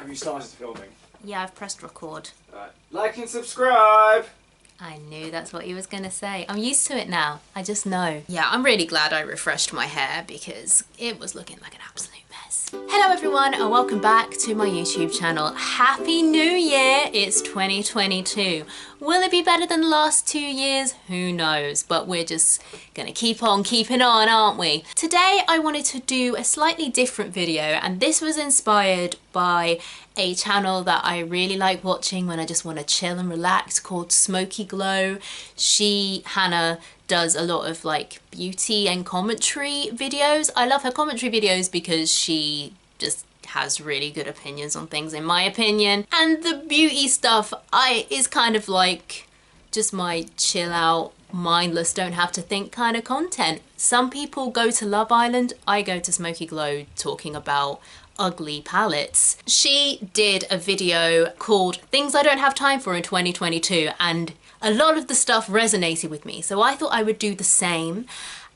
Have you started filming? Yeah, I've pressed record. Right. Like and subscribe! I knew that's what he was going to say. I'm used to it now. I just know. Yeah, I'm really glad I refreshed my hair because it was looking like an absolute mess. Hello everyone and welcome back to my YouTube channel. Happy New Year! It's 2022. Will it be better than the last 2 years? Who knows, but we're just gonna keep on keeping on, aren't we? Today I wanted to do a slightly different video, and this was inspired by a channel that I really like watching when I just want to chill and relax called Smoky Glow. Hannah, does a lot of like beauty and commentary videos. I love her commentary videos because she just has really good opinions on things, in my opinion. And the beauty stuff is kind of like just my chill out, mindless, don't have to think kind of content. Some people go to Love Island, I go to Smoky Glow talking about ugly palettes. She did a video called Things I Don't Have Time For in 2022, and a lot of the stuff resonated with me. So I thought I would do the same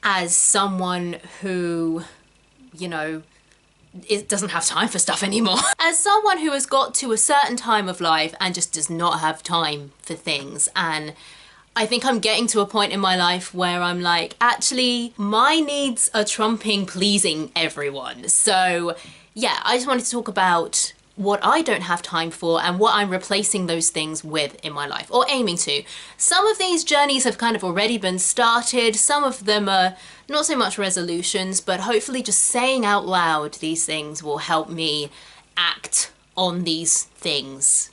as someone who, you know, it doesn't have time for stuff anymore. As someone who has got to a certain time of life and just does not have time for things, and I think I'm getting to a point in my life where I'm like, actually, my needs are trumping pleasing everyone. So yeah, I just wanted to talk about what I don't have time for and what I'm replacing those things with in my life, or aiming to. Some of these journeys have kind of already been started. Some of them are not so much resolutions, but hopefully just saying out loud these things will help me act on these things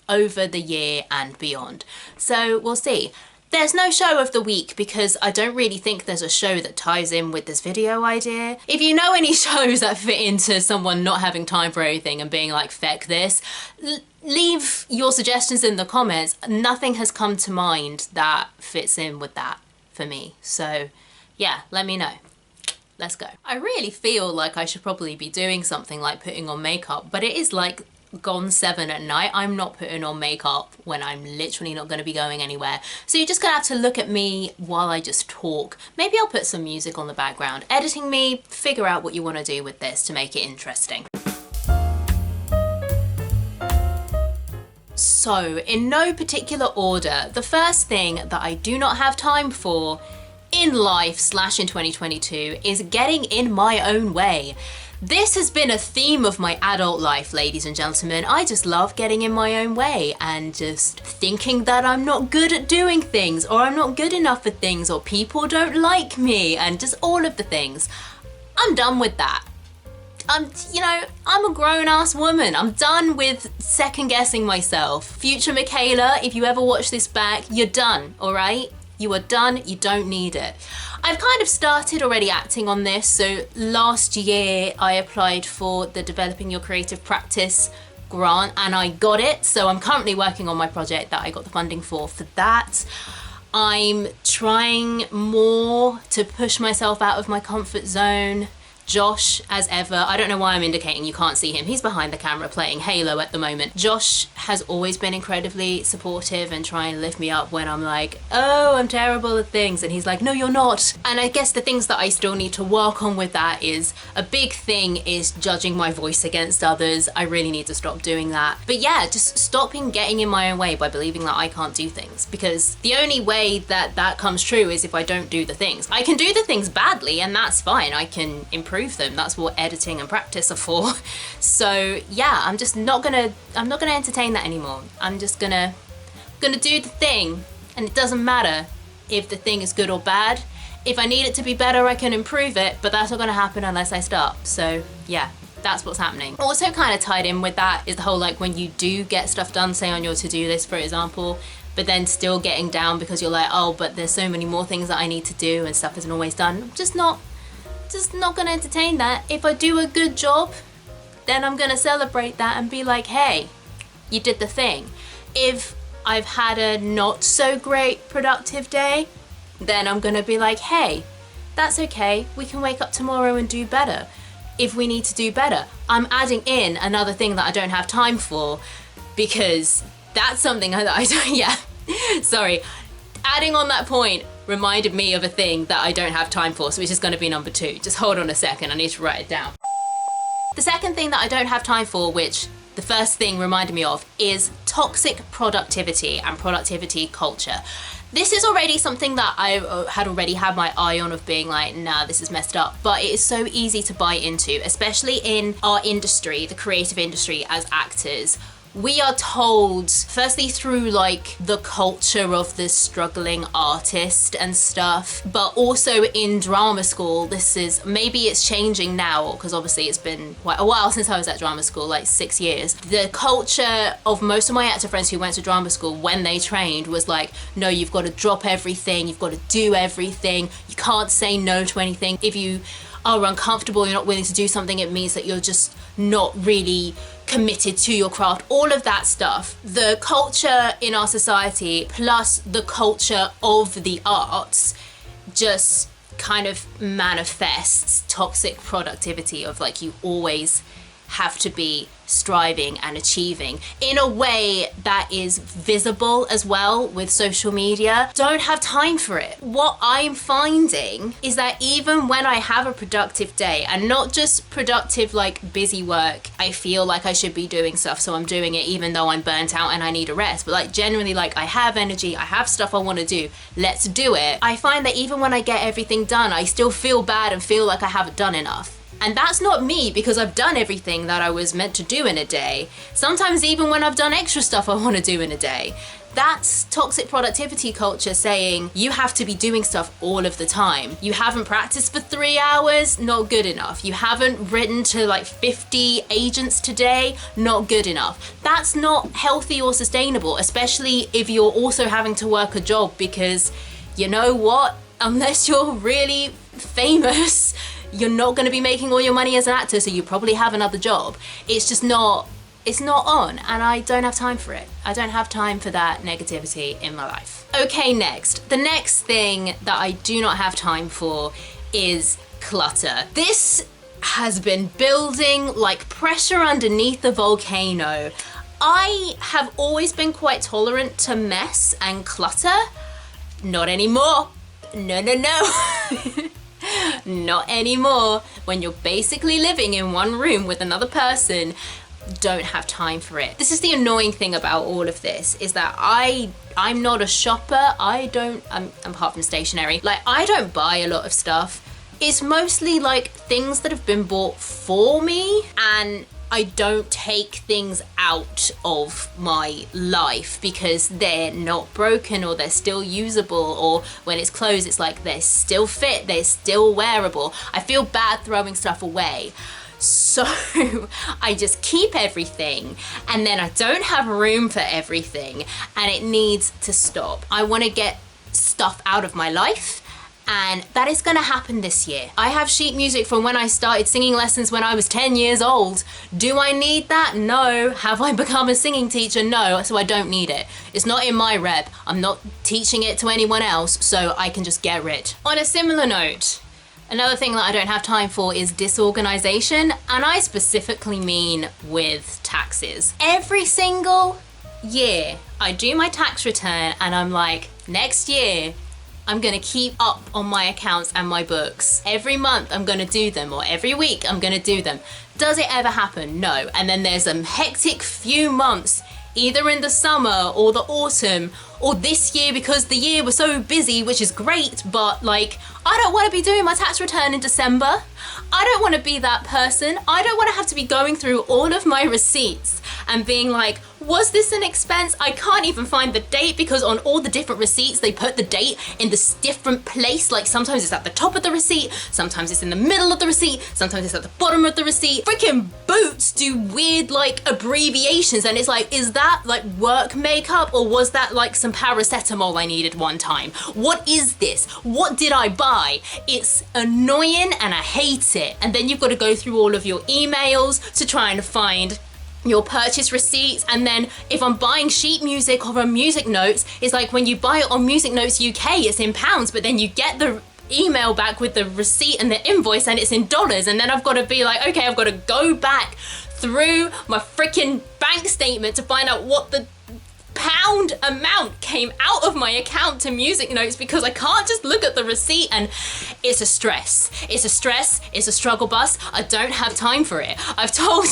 over the year and beyond. So we'll see. There's no show of the week because I don't really think there's a show that ties in with this video idea. If you know any shows that fit into someone not having time for everything and being like, feck this, leave your suggestions in the comments. Nothing has come to mind that fits in with that for me. So yeah, let me know. Let's go. I really feel like I should probably be doing something like putting on makeup, but it is like gone 7 at night. I'm not putting on makeup when I'm literally not going to be going anywhere. So you're just gonna have to look at me while I just talk. Maybe I'll put some music on the background. Editing me, figure out what you want to do with this to make it interesting. So in no particular order, the first thing that I do not have time for in life / in 2022 is getting in my own way. This has been a theme of my adult life, ladies and gentlemen. I just love getting in my own way and just thinking that I'm not good at doing things, or I'm not good enough for things, or people don't like me, and just all of the things. I'm done with that. I'm a grown-ass woman. I'm done with second-guessing myself. Future Michaela, if you ever watch this back, you're done, all right? You are done, you don't need it. I've kind of started already acting on this. So last year I applied for the Developing Your Creative Practice grant and I got it. So I'm currently working on my project that I got the funding for that. I'm trying more to push myself out of my comfort zone. Josh, as ever, I don't know why I'm indicating you can't see him. He's behind the camera playing Halo at the moment. Josh has always been incredibly supportive and trying to lift me up when I'm like, oh, I'm terrible at things. And he's like, no, you're not. And I guess the things that I still need to work on with that is, a big thing is judging my voice against others. I really need to stop doing that. But yeah, just stopping getting in my own way by believing that I can't do things. Because the only way that that comes true is if I don't do the things. I can do the things badly and that's fine. I can improve them. That's what editing and practice are for. So yeah, I'm not gonna entertain that anymore. I'm just gonna do the thing, and it doesn't matter if the thing is good or bad. If I need it to be better, I can improve it, but that's not gonna happen unless I start. So yeah, that's what's happening. Also kind of tied in with that is the whole, like, when you do get stuff done, say on your to-do list, for example, but then still getting down because you're like, oh, but there's so many more things that I need to do and stuff isn't always done. I'm just not gonna entertain that. If I do a good job, then I'm gonna celebrate that and be like, hey, you did the thing. If I've had a not so great productive day, then I'm gonna be like, hey, that's okay, we can wake up tomorrow and do better. If we need to do better, I'm adding in another thing that I don't have time for, because that's something that I don't, yeah, sorry. Adding on that point reminded me of a thing that I don't have time for, so which is going to be number 2. Just hold on a second, I need to write it down. The second thing that I don't have time for, which the first thing reminded me of is toxic productivity and productivity culture. This is already something that I had already had my eye on, of being like, nah, this is messed up. But it is so easy to buy into, especially in our industry, the creative industry, as actors. We are told, firstly through like the culture of the struggling artist and stuff, but also in drama school, this is, maybe it's changing now, because obviously it's been quite a while since I was at drama school, like 6 years. The culture of most of my actor friends who went to drama school when they trained was like, no, you've got to drop everything, you've got to do everything, you can't say no to anything. If you are uncomfortable, you're not willing to do something, it means that you're just not really committed to your craft, all of that stuff. The culture in our society plus the culture of the arts just kind of manifests toxic productivity of like, you always have to be striving and achieving in a way that is visible as well with social media. Don't have time for it. What I'm finding is that even when I have a productive day, and not just productive like busy work, I feel like I should be doing stuff, so I'm doing it even though I'm burnt out and I need a rest, but like generally like I have energy, I have stuff I want to do, let's do it. I find that even when I get everything done, I still feel bad and feel like I haven't done enough. And that's not me, because I've done everything that I was meant to do in a day. Sometimes even when I've done extra stuff I want to do in a day. That's toxic productivity culture saying you have to be doing stuff all of the time. You haven't practiced for 3 hours, not good enough. You haven't written to like 50 agents today, not good enough. That's not healthy or sustainable, especially if you're also having to work a job, because you know what? Unless you're really famous, you're not going to be making all your money as an actor, so you probably have another job. It's just not, it's not on, and I don't have time for it. I don't have time for that negativity in my life. Okay, next. The next thing that I do not have time for is clutter. This has been building like pressure underneath a volcano. I have always been quite tolerant to mess and clutter. Not anymore. No, no, no. Not anymore. When you're basically living in one room with another person, don't have time for it. This is the annoying thing about all of this, is that I'm not a shopper. I'm apart from stationery, like I don't buy a lot of stuff. It's mostly like things that have been bought for me, and I don't take things out of my life because they're not broken or they're still usable, or when it's closed it's like they're still fit, they're still wearable. I feel bad throwing stuff away. So I just keep everything, and then I don't have room for everything, and it needs to stop. I want to get stuff out of my life, and that is gonna happen this year. I have sheet music from when I started singing lessons when I was 10 years old. Do I need that? No. Have I become a singing teacher? No, so I don't need it. It's not in my rep. I'm not teaching it to anyone else, so I can just get rid. On a similar note, another thing that I don't have time for is disorganization, and I specifically mean with taxes. Every single year I do my tax return and I'm like, next year I'm gonna keep up on my accounts and my books. Every month I'm gonna do them, or every week I'm gonna do them. Does it ever happen? No. And then there's a hectic few months, either in the summer or the autumn or this year, because the year was so busy, which is great, but like, I don't want to be doing my tax return in December. I don't want to be that person. I don't want to have to be going through all of my receipts and being like, was this an expense? I can't even find the date, because on all the different receipts they put the date in this different place. Like sometimes it's at the top of the receipt, sometimes it's in the middle of the receipt, sometimes it's at the bottom of the receipt. Freaking Boots do weird like abbreviations, and it's like, is that like work makeup, or was that like some paracetamol I needed one time? What is this? What did I buy? It's annoying and I hate it. And then you've got to go through all of your emails to try and find your purchase receipts. And then if I'm buying sheet music or on Music Notes, it's like when you buy it on Music Notes UK, it's in pounds, but then you get the email back with the receipt and the invoice and it's in dollars. And then I've got to be like, okay, I've got to go back through my freaking bank statement to find out what the pound amount came out of my account to music notes because I can't just look at the receipt, and it's a stress. It's a stress, it's a struggle bus. I don't have time for it. I've told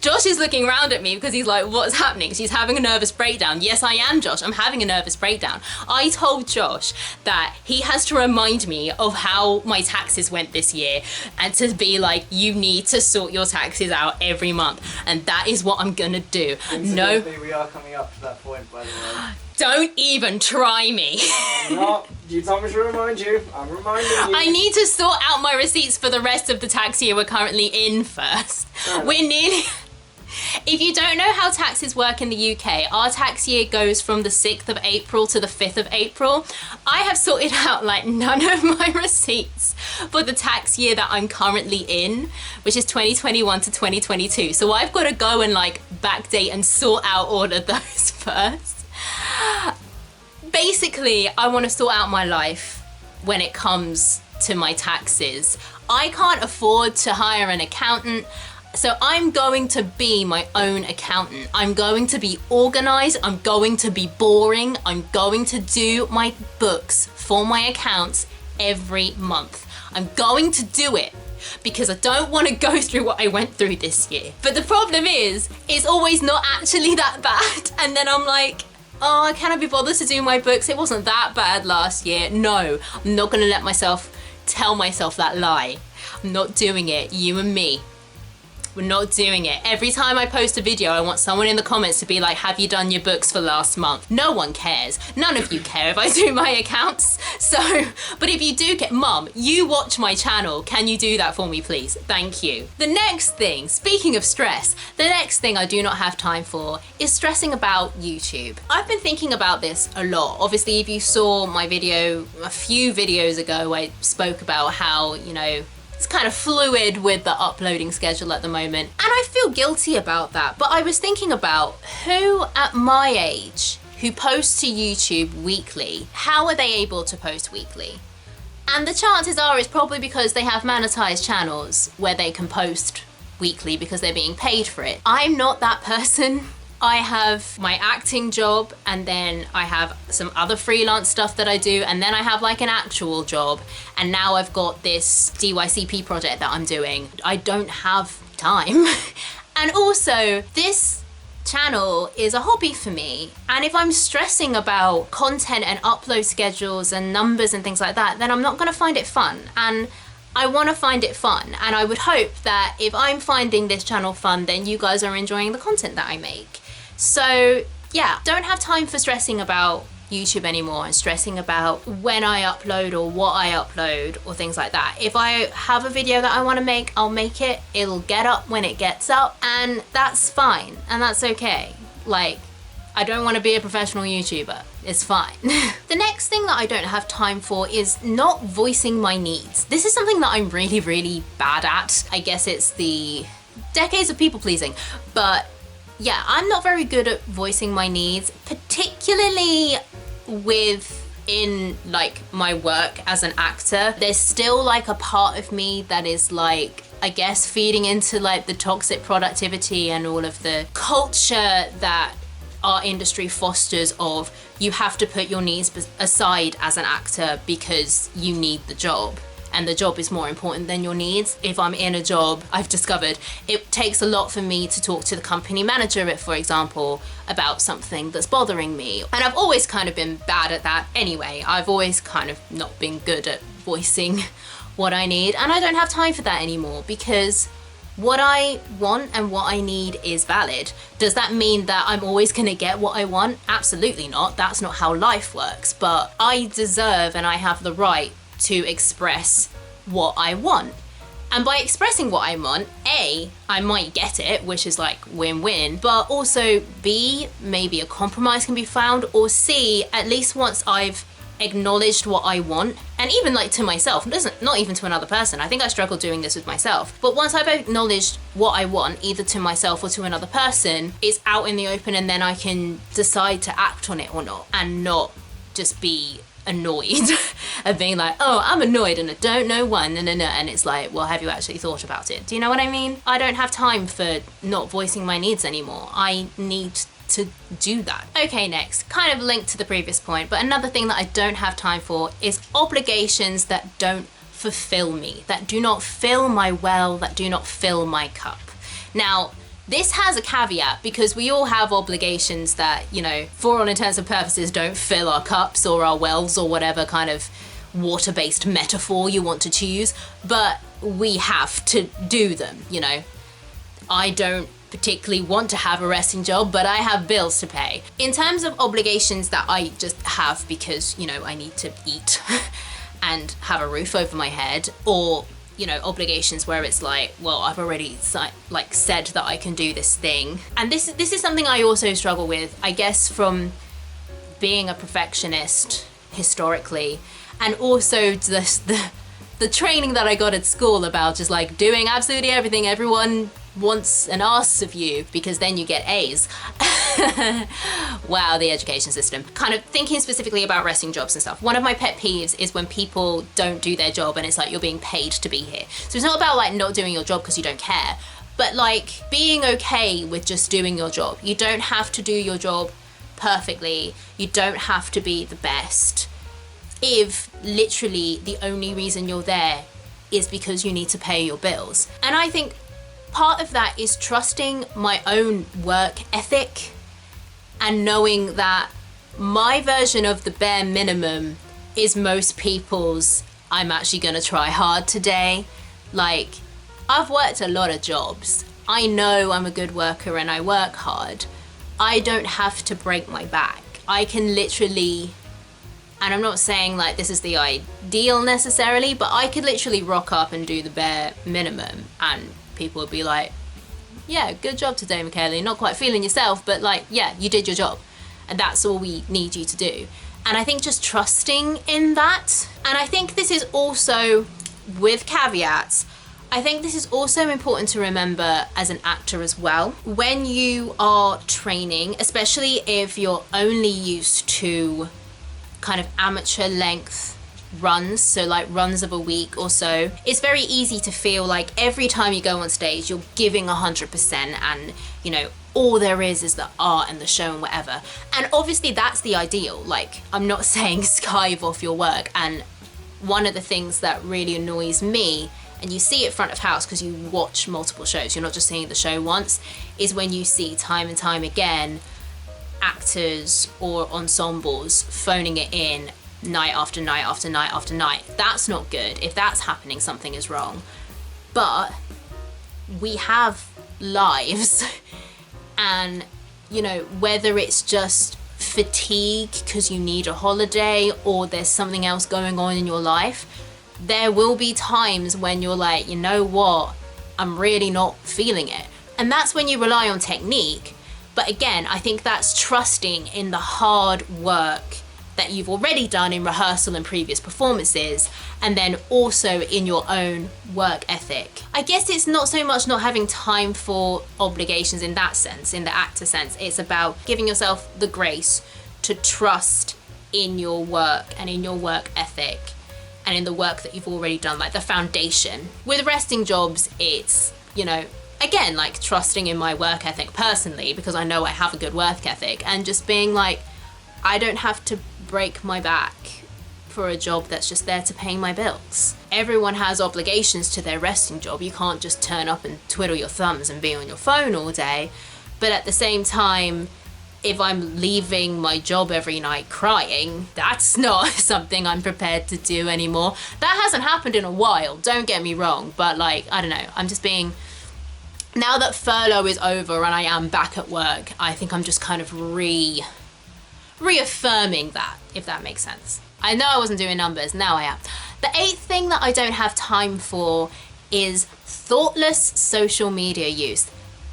Josh is looking around at me because he's like, what's happening? She's having a nervous breakdown. Yes, I am, Josh. I'm having a nervous breakdown. I told Josh that he has to remind me of how my taxes went this year and to be like, you need to sort your taxes out every month. And that is what I'm gonna do. No. We are coming up to that point, by the way. Don't even try me. No, you told me to remind you. I'm reminding you. I need to sort out my receipts for the rest of the tax year we're currently in first. We're nearly... If you don't know how taxes work in the UK, our tax year goes from the 6th of April to the 5th of April. I have sorted out like none of my receipts for the tax year that I'm currently in, which is 2021 to 2022. So I've got to go and like backdate and sort out all of those first. Basically, I want to sort out my life when it comes to my taxes. I can't afford to hire an accountant. So I'm going to be my own accountant. I'm going to be organized. I'm going to be boring. I'm going to do my books for my accounts every month. I'm going to do it because I don't want to go through what I went through this year. But the problem is, it's always not actually that bad. And then I'm like, oh, can I be bothered to do my books? It wasn't that bad last year. No, I'm not going to let myself tell myself that lie. I'm not doing it. You and me. We're not doing it. Every time I post a video, I want someone in the comments to be like, have you done your books for last month? No one cares. None of you care if I do my accounts. So, but if you do get, Mum, you watch my channel. Can you do that for me, please? Thank you. The next thing, speaking of stress, the next thing I do not have time for is stressing about YouTube. I've been thinking about this a lot. Obviously, if you saw my video a few videos ago, I spoke about how, you know, it's kind of fluid with the uploading schedule at the moment. And I feel guilty about that. But I was thinking about who at my age who posts to YouTube weekly, how are they able to post weekly? And the chances are it's probably because they have monetized channels where they can post weekly because they're being paid for it. I'm not that person. I have my acting job, and then I have some other freelance stuff that I do, and then I have like an actual job, and now I've got this DYCP project that I'm doing. I don't have time. And also, this channel is a hobby for me, and if I'm stressing about content and upload schedules and numbers and things like that, then I'm not gonna find it fun. And I want to find it fun, and I would hope that if I'm finding this channel fun, then you guys are enjoying the content that I make. So yeah, don't have time for stressing about YouTube anymore and stressing about when I upload or what I upload or things like that. If I have a video that I want to make, I'll make it. It'll get up when it gets up, and that's fine, and that's okay. Like, I don't want to be a professional YouTuber. It's fine. The next thing that I don't have time for is not voicing my needs. This is something that I'm really, really bad at. I guess it's the decades of people pleasing, but yeah, I'm not very good at voicing my needs, particularly within like my work as an actor. There's still like a part of me that is like, I guess, feeding into like the toxic productivity and all of the culture that our industry fosters of you have to put your needs aside as an actor because you need the job, and the job is more important than your needs. If I'm in a job, I've discovered it takes a lot for me to talk to the company manager, for example, about something that's bothering me. And I've always kind of been bad at that anyway. I've always kind of not been good at voicing what I need, and I don't have time for that anymore because what I want and what I need is valid. Does that mean that I'm always gonna get what I want? Absolutely not. That's not how life works. But I deserve and I have the right to express what I want. And by expressing what I want, A, I might get it, which is like win-win, but also B, maybe a compromise can be found, or C, at least once I've acknowledged what I want, and even like to myself, not even to another person. I think I struggle doing this with myself, but once I've acknowledged what I want, either to myself or to another person, it's out in the open, and then I can decide to act on it or not, and not just be annoyed of being like, oh, I'm annoyed and I don't know why, and it's like, well, have you actually thought about it? Do you know what I mean? I don't have time for not voicing my needs anymore. I need to do that. Okay, next, kind of linked to the previous point, but another thing that I don't have time for is obligations that don't fulfill me, that do not fill my well, that do not fill my cup. Now, this has a caveat because we all have obligations that, you know, for all intents and purposes don't fill our cups or our wells or whatever kind of water-based metaphor you want to choose, but we have to do them, you know. I don't particularly want to have a resting job, but I have bills to pay. In terms of obligations that I just have because, you know, I need to eat and have a roof over my head, or, you know, obligations where it's like, well, I've already said that I can do this thing. And this is something I also struggle with, I guess, from being a perfectionist historically, and also just the training that I got at school about just like doing absolutely everything everyone wants and asks of you because then you get A's. Wow, the education system. Kind of thinking specifically about resting jobs and stuff. One of my pet peeves is when people don't do their job and it's like you're being paid to be here. So it's not about like not doing your job because you don't care, but like being okay with just doing your job. You don't have to do your job perfectly. You don't have to be the best. If literally the only reason you're there is because you need to pay your bills. And I think part of that is trusting my own work ethic and knowing that my version of the bare minimum is most people's I'm actually gonna try hard today. Like, I've worked a lot of jobs. I know I'm a good worker and I work hard. I don't have to break my back. I can literally, and I'm not saying like this is the ideal necessarily, but I could literally rock up and do the bare minimum and people would be like, yeah, good job today, Michaela. You're not quite feeling yourself, but like, yeah, you did your job. And that's all we need you to do. And I think just trusting in that. And I think this is also, with caveats, I think this is also important to remember as an actor as well. When you are training, especially if you're only used to kind of amateur length runs, so like runs of a week or so, it's very easy to feel like every time you go on stage you're giving 100% and, you know, all there is the art and the show and whatever. And obviously that's the ideal. Like, I'm not saying skive off your work. And one of the things that really annoys me, and you see it front of house because you watch multiple shows, you're not just seeing the show once, is when you see time and time again actors or ensembles phoning it in night after night after night after night. That's not good. If that's happening, something is wrong. But we have lives and, you know, whether it's just fatigue because you need a holiday or there's something else going on in your life, there will be times when you're like, you know what, I'm really not feeling it. And that's when you rely on technique. But again, I think that's trusting in the hard work that you've already done in rehearsal and previous performances, and then also in your own work ethic. I guess it's not so much not having time for obligations in that sense, in the actor sense. It's about giving yourself the grace to trust in your work and in your work ethic and in the work that you've already done, like the foundation. With resting jobs, it's, you know, again, like trusting in my work ethic personally, because I know I have a good work ethic, and just being like, I don't have to break my back for a job that's just there to pay my bills. Everyone has obligations to their resting job. You can't just turn up and twiddle your thumbs and be on your phone all day. But at the same time, if I'm leaving my job every night crying, that's not something I'm prepared to do anymore. That hasn't happened in a while, don't get me wrong, but like, I don't know, I'm just being, now that furlough is over and I am back at work, I think I'm just kind of reaffirming that, if that makes sense. I know I wasn't doing numbers, now I am. The 8th thing that I don't have time for is thoughtless social media use.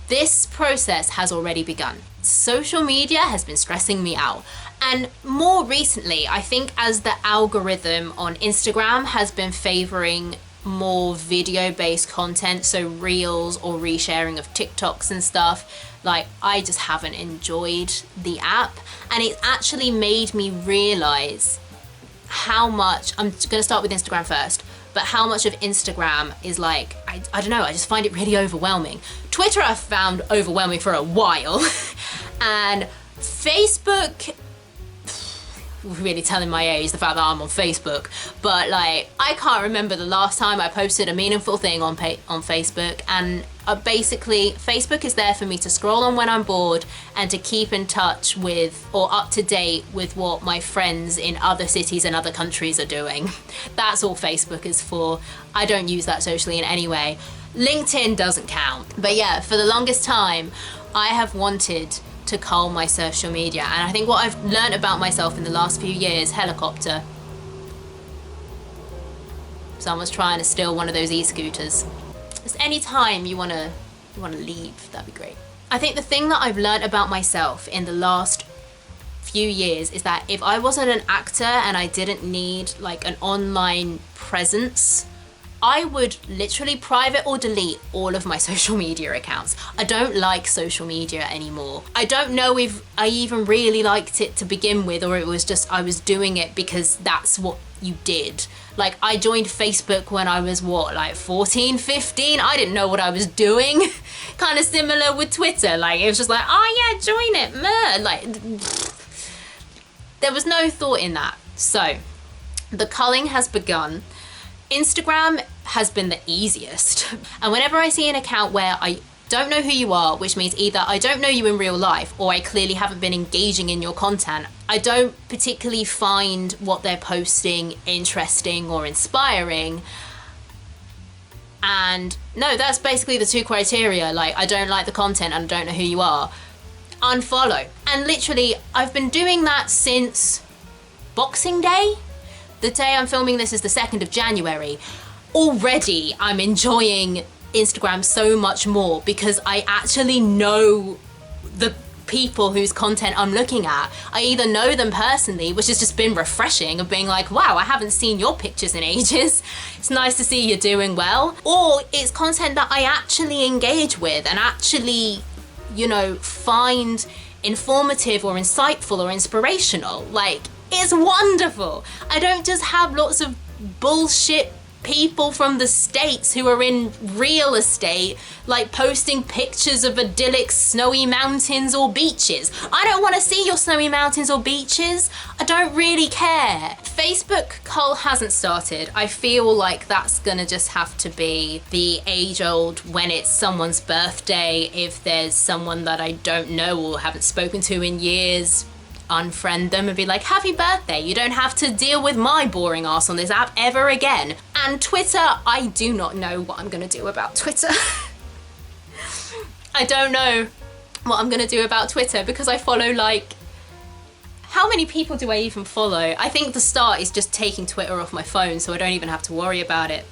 This process has already begun. Social media has been stressing me out. And more recently, I think as the algorithm on Instagram has been favoring more video-based content, so reels or resharing of TikToks and stuff, like, I just haven't enjoyed the app. And it's actually made me realize how much, I'm gonna start with Instagram first, but how much of Instagram is like, I don't know, I just find it really overwhelming. Twitter I've found overwhelming for a while, and Facebook, really telling my age, the fact that I'm on Facebook, but like, I can't remember the last time I posted a meaningful thing on Facebook, and basically, Facebook is there for me to scroll on when I'm bored and to keep in touch with, or up to date with, what my friends in other cities and other countries are doing. That's all Facebook is for. I don't use that socially in any way. LinkedIn doesn't count. But yeah, for the longest time, I have wanted to cull my social media, and I think what I've learned about myself in the last few years, helicopter. Someone's trying to steal one of those e-scooters. Just any time you wanna leave, that'd be great. I think the thing that I've learned about myself in the last few years is that if I wasn't an actor and I didn't need like an online presence, I would literally private or delete all of my social media accounts. I don't like social media anymore. I don't know if I even really liked it to begin with, or it was just I was doing it because that's what you did. Like, I joined Facebook when I was what, like 14, 15? I didn't know what I was doing. Kind of similar with Twitter. Like, it was just like, oh yeah, join it, meh. Like, there was no thought in that. So, the culling has begun. Instagram has been the easiest. And whenever I see an account where I don't know who you are, which means either I don't know you in real life or I clearly haven't been engaging in your content, I don't particularly find what they're posting interesting or inspiring. And no, that's basically the two criteria. Like, I don't like the content and I don't know who you are. Unfollow. And literally, I've been doing that since Boxing Day. The day I'm filming this is the 2nd of January. Already, I'm enjoying Instagram so much more because I actually know the people whose content I'm looking at. I either know them personally, which has just been refreshing, of being like, wow, I haven't seen your pictures in ages. It's nice to see you're doing well. Or it's content that I actually engage with and actually, you know, find informative or insightful or inspirational. Like, it's wonderful. I don't just have lots of bullshit people from the States who are in real estate, like posting pictures of idyllic snowy mountains or beaches. I don't want to see your snowy mountains or beaches. I don't really care. Facebook cull hasn't started. I feel like that's gonna just have to be the age-old, when it's someone's birthday, if there's someone that I don't know or haven't spoken to in years, unfriend them and be like, happy birthday, you don't have to deal with my boring ass on this app ever again. And Twitter, I do not know what I'm gonna do about Twitter. I don't know what I'm gonna do about Twitter because I follow, like, how many people do I even follow? I think the start is just taking Twitter off my phone so I don't even have to worry about it.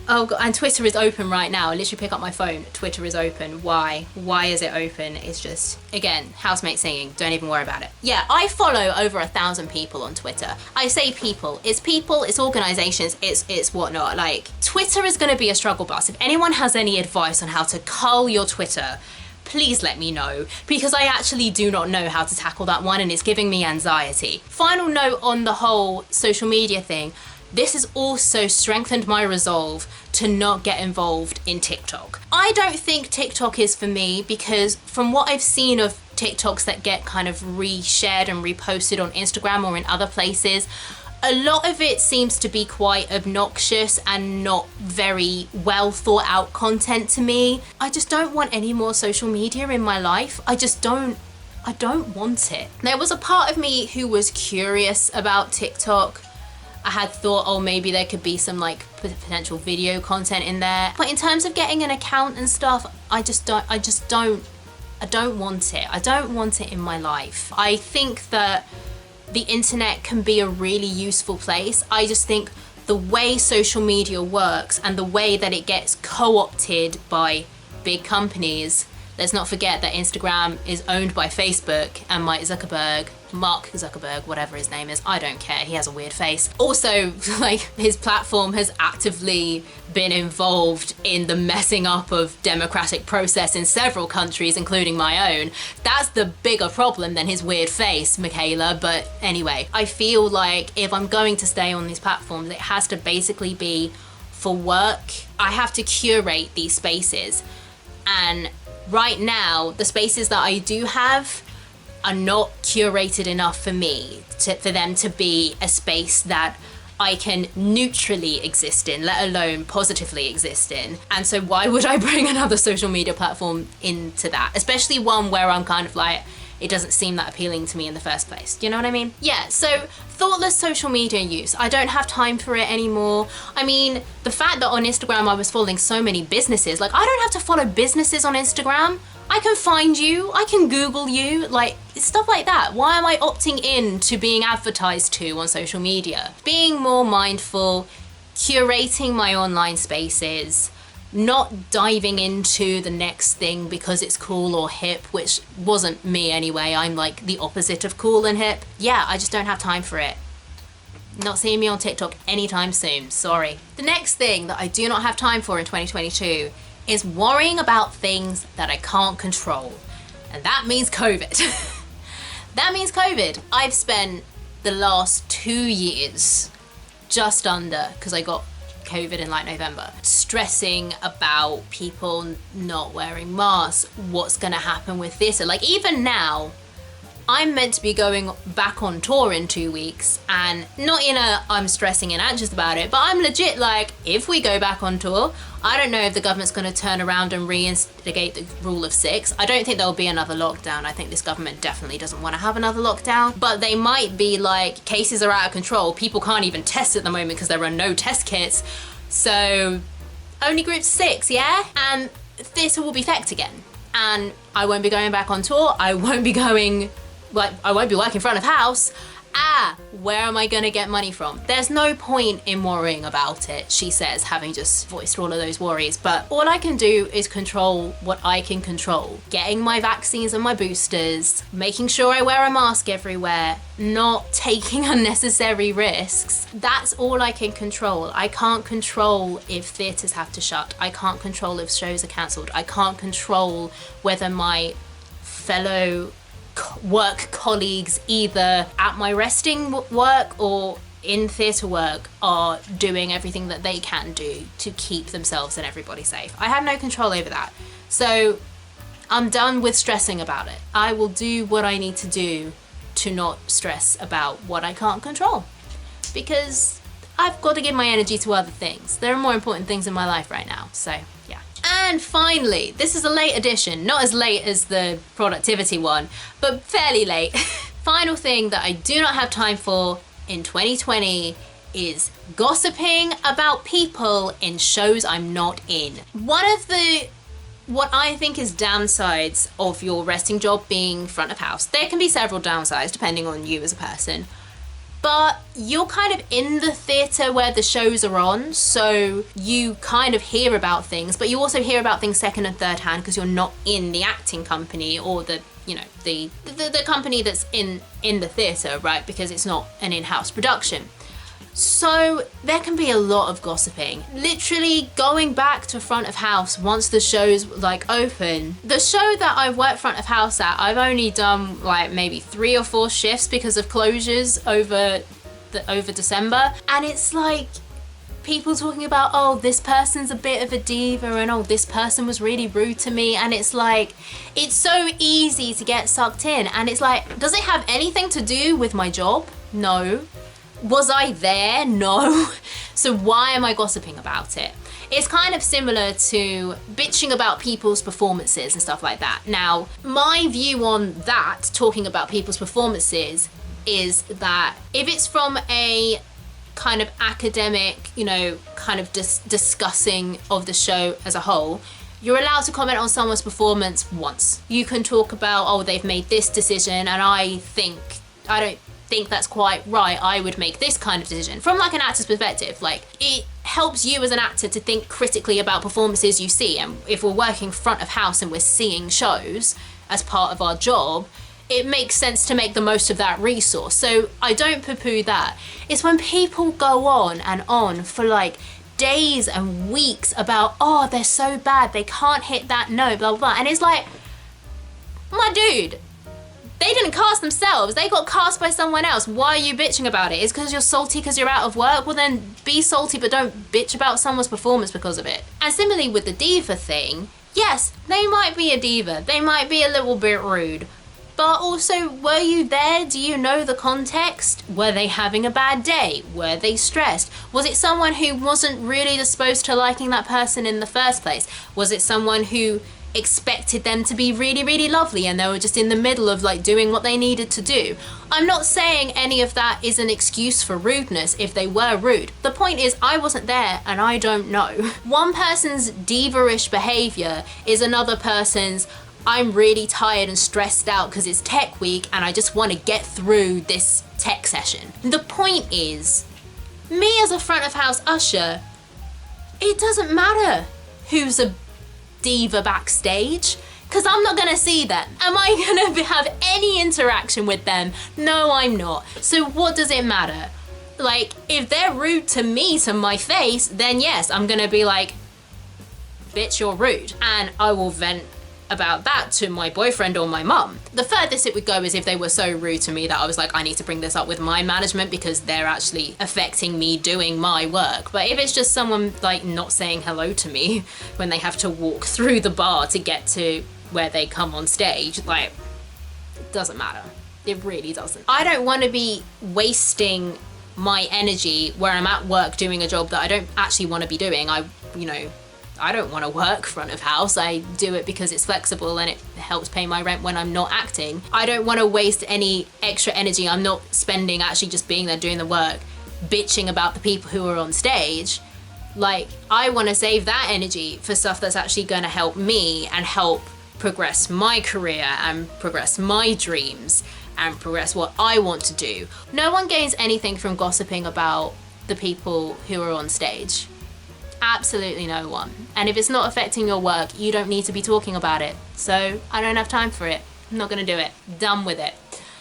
Oh God, and Twitter is open right now. I literally pick up my phone, Twitter is open. Why? Why is it open? It's just, again, housemate singing, don't even worry about it. Yeah, I follow over 1,000 people on Twitter. I say people, it's organizations, it's whatnot. Like, Twitter is gonna be a struggle bus. If anyone has any advice on how to cull your Twitter, please let me know, because I actually do not know how to tackle that one and it's giving me anxiety. Final note on the whole social media thing. This has also strengthened my resolve to not get involved in TikTok. I don't think TikTok is for me because from what I've seen of TikToks that get kind of reshared and reposted on Instagram or in other places, a lot of it seems to be quite obnoxious and not very well thought out content to me. I just don't want any more social media in my life. I don't want it. There was a part of me who was curious about TikTok. I had thought, oh, maybe there could be some like potential video content in there. But in terms of getting an account and stuff, I don't want it. I don't want it in my life. I think that the internet can be a really useful place. I just think the way social media works and the way that it gets co-opted by big companies Let's not forget that Instagram is owned by Facebook, and Mark Zuckerberg, whatever his name is, I don't care, he has a weird face. Also, like, his platform has actively been involved in the messing up of democratic process in several countries, including my own. That's the bigger problem than his weird face, Michaela. But anyway, I feel like if I'm going to stay on these platforms, it has to basically be for work. I have to curate these spaces, and right now the spaces that I do have are not curated enough for me for them to be a space that I can neutrally exist in, let alone positively exist in. And so why would I bring another social media platform into that, especially one where I'm kind of like, it doesn't seem that appealing to me in the first place. Do you know what I mean? Yeah, so thoughtless social media use. I don't have time for it anymore. I mean, the fact that on Instagram I was following so many businesses, like, I don't have to follow businesses on Instagram. I can find you, I can Google you, like, stuff like that. Why am I opting in to being advertised to on social media? Being more mindful, curating my online spaces, not diving into the next thing because it's cool or hip, which wasn't me anyway. I'm like the opposite of cool and hip. Yeah, I just don't have time for it. Not seeing me on TikTok anytime soon, sorry. The next thing that I do not have time for in 2022 is worrying about things that I can't control. And that means COVID. That means COVID. I've spent the last 2 years, just under, because I got COVID in like November, stressing about people not wearing masks, what's gonna happen with this. So, like, even now, I'm meant to be going back on tour in 2 weeks, and not in a I'm stressing and anxious about it, but I'm legit like, if we go back on tour, I don't know if the government's going to turn around and reinstigate the rule of 6. I don't think there'll be another lockdown. I think this government definitely doesn't want to have another lockdown, but they might be like, cases are out of control, people can't even test at the moment because there are no test kits, so only groups of 6, yeah? And theatre will be fecked again, and I won't be going back on tour, I won't be going, like, I won't be working front of house. Where am I gonna get money from? There's no point in worrying about it, she says, having just voiced all of those worries. But all I can do is control what I can control. Getting my vaccines and my boosters, making sure I wear a mask everywhere, not taking unnecessary risks. That's all I can control. I can't control if theatres have to shut. I can't control if shows are cancelled. I can't control whether my fellow work colleagues, either at my resting work or in theatre work, are doing everything that they can do to keep themselves and everybody safe. I have no control over that. So I'm done with stressing about it. I will do what I need to do to not stress about what I can't control, because I've got to give my energy to other things. There are more important things in my life right now, so yeah. And finally, this is a late edition, not as late as the productivity one, but fairly late. Final thing that I do not have time for in 2020 is gossiping about people in shows I'm not in. One of the, what I think is downsides of your resting job being front of house, there can be several downsides depending on you as a person, but you're kind of in the theatre where the shows are on, so you kind of hear about things, but you also hear about things second and third hand because you're not in the acting company or the, you know, the company that's in the theatre, right? Because it's not an in-house production. So there can be a lot of gossiping. Literally going back to front of house once the show's like open. The show that I've worked front of house at, I've only done like maybe 3 or 4 shifts because of closures over December. And it's like people talking about, oh, this person's a bit of a diva, and oh, this person was really rude to me. And it's like, it's so easy to get sucked in. And it's like, does it have anything to do with my job? No. Was I there? No. So why am I gossiping about it? It's kind of similar to bitching about people's performances and stuff like that. Now, my view on that, talking about people's performances, is that if it's from a kind of academic, you know, kind of discussing of the show as a whole, you're allowed to comment on someone's performance once. You can talk about, oh, they've made this decision and I don't think that's quite right, I would make this kind of decision. From like an actor's perspective, like, helps you as an actor to think critically about performances you see. And if we're working front of house and we're seeing shows as part of our job, it makes sense to make the most of that resource. So I don't poo-poo that. It's when people go on and on for like days and weeks about, oh, they're so bad, they can't hit that note, blah, blah, blah. And it's like, my dude, they didn't cast themselves, they got cast by someone else. Why are you bitching about it? It's because you're salty because you're out of work? Well then be salty, but don't bitch about someone's performance because of it. And similarly with the diva thing, yes, they might be a diva, they might be a little bit rude, but also, were you there? Do you know the context? Were they having a bad day? Were they stressed? Was it someone who wasn't really disposed to liking that person in the first place? Was it someone who expected them to be really, really lovely and they were just in the middle of like doing what they needed to do? I'm not saying any of that is an excuse for rudeness if they were rude. The point is, I wasn't there and I don't know. One person's diva-ish behavior is another person's, I'm really tired and stressed out because it's tech week and I just want to get through this tech session. The point is, me as a front of house usher, it doesn't matter who's a diva backstage, because I'm not gonna see them. Am I gonna have any interaction with them? No, I'm not. So what does it matter? Like, if they're rude to me to my face, then yes, I'm gonna be like, bitch, you're rude. And I will vent about that to my boyfriend or my mum. The furthest it would go is if they were so rude to me that I was like, I need to bring this up with my management because they're actually affecting me doing my work. But if it's just someone like not saying hello to me when they have to walk through the bar to get to where they come on stage, like, it doesn't matter. It really doesn't. I don't want to be wasting my energy where I'm at work doing a job that I don't actually want to be doing. I don't want to work front of house. I do it because it's flexible and it helps pay my rent when I'm not acting. I don't want to waste any extra energy I'm not spending actually just being there doing the work, bitching about the people who are on stage. Like, I want to save that energy for stuff that's actually going to help me and help progress my career and progress my dreams and progress what I want to do. No one gains anything from gossiping about the people who are on stage. Absolutely no one. And if it's not affecting your work, you don't need to be talking about it. So I don't have time for it. I'm not gonna do it. Done with it.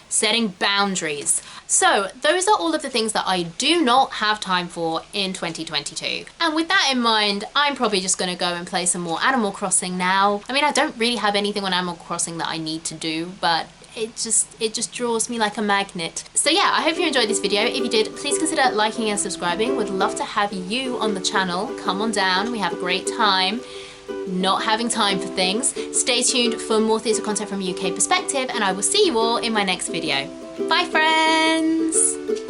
Setting boundaries. So those are all of the things that I do not have time for in 2022. And with that in mind, I'm probably just gonna go and play some more Animal Crossing now. I mean, I don't really have anything on Animal Crossing that I need to do, but it just draws me like a magnet. So yeah, I hope you enjoyed this video. If you did, please consider liking and subscribing. Would love to have you on the channel. Come on down, we have a great time. Not having time for things. Stay tuned for more theatre content from a UK perspective, and I will see you all in my next video. Bye friends!